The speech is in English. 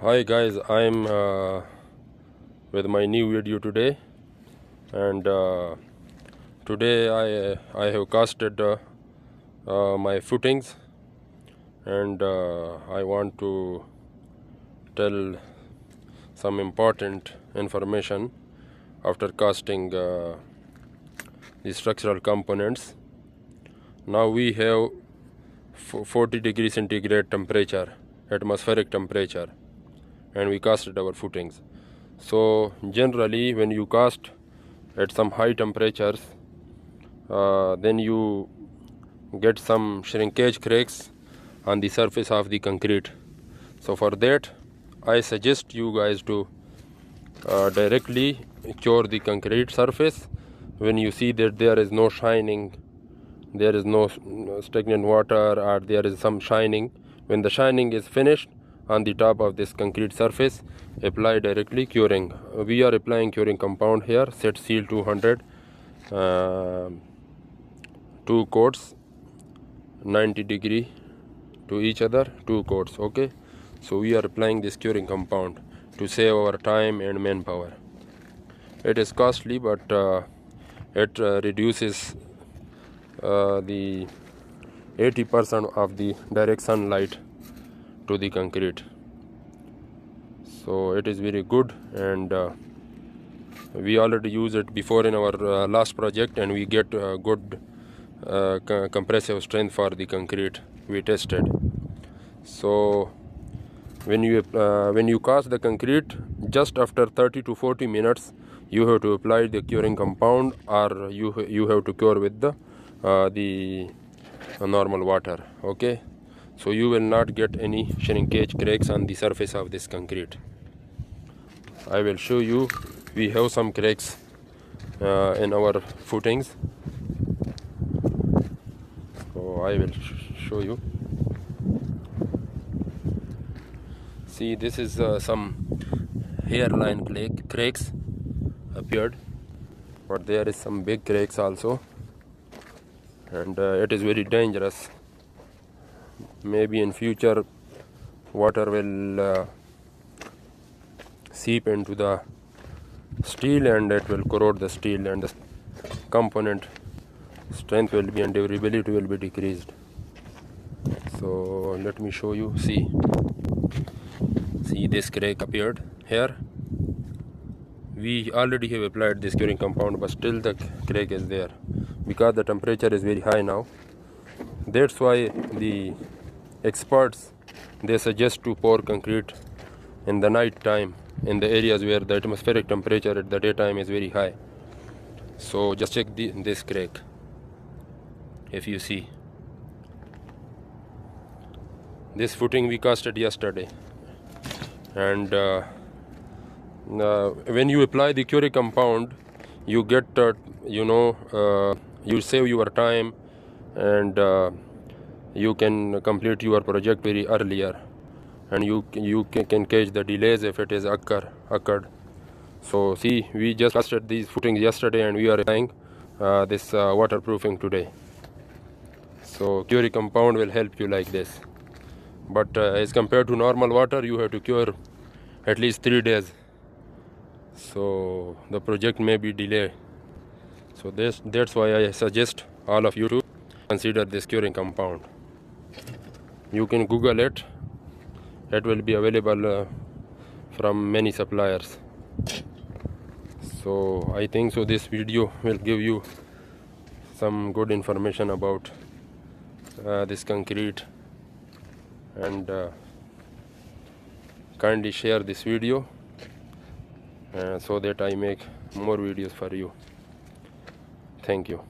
Hi guys, I'm with my new video today, and today I have casted my footings, and I want to tell some important information after casting the structural components. Now we have 40 degrees centigrade temperature, atmospheric temperature, and we casted our footings. So generally when you cast at some high temperatures, then you get some shrinkage cracks on the surface of the concrete. So for that I suggest you guys to directly cure the concrete surface. When you see that there is no shining, there is no stagnant water, or there is some shining, when the shining is finished on the top of this concrete surface, apply directly curing. We are applying curing compound here, Set Seal 200, 2 coats, 90 degree to each other, 2 coats. Okay, so we are applying this curing compound to save our time and manpower. It is costly, but it reduces the 80% of the direct sunlight to the concrete. So it is very good, and we already used it before in our last project, and we get good compressive strength for the concrete we tested. So when you cast the concrete, just after 30 to 40 minutes you have to apply the curing compound, or you have to cure with the normal water. Okay, so you will not get any shrinkage cracks on the surface of this concrete. I will show you. We have some cracks in our footings, so I will show you. See, this is some hairline cracks appeared, but there is some big cracks also, and it is very dangerous. Maybe in future water will seep into the steel, and it will corrode the steel, and the component strength will be and durability will be decreased. So let me show you. See, this crack appeared here. We already have applied this curing compound, but still the crack is there because the temperature is very high now. That's why the experts, they suggest to pour concrete in the night time in the areas where the atmospheric temperature at the daytime is very high. So just check this crack. If you see, this footing we casted yesterday, and when you apply the curing compound, you get you save your time, and you can complete your project very earlier, and you can catch the delays if it is occurred. So see, we just casted these footings yesterday, and we are applying this waterproofing today. So curing compound will help you like this, but as compared to normal water, you have to cure at least 3 days, so the project may be delayed. So that's why I suggest all of you to consider this curing compound. You can Google it. It will be available from many suppliers. So I think so this video will give you some good information about this concrete, and kindly share this video so that I make more videos for you. Thank you.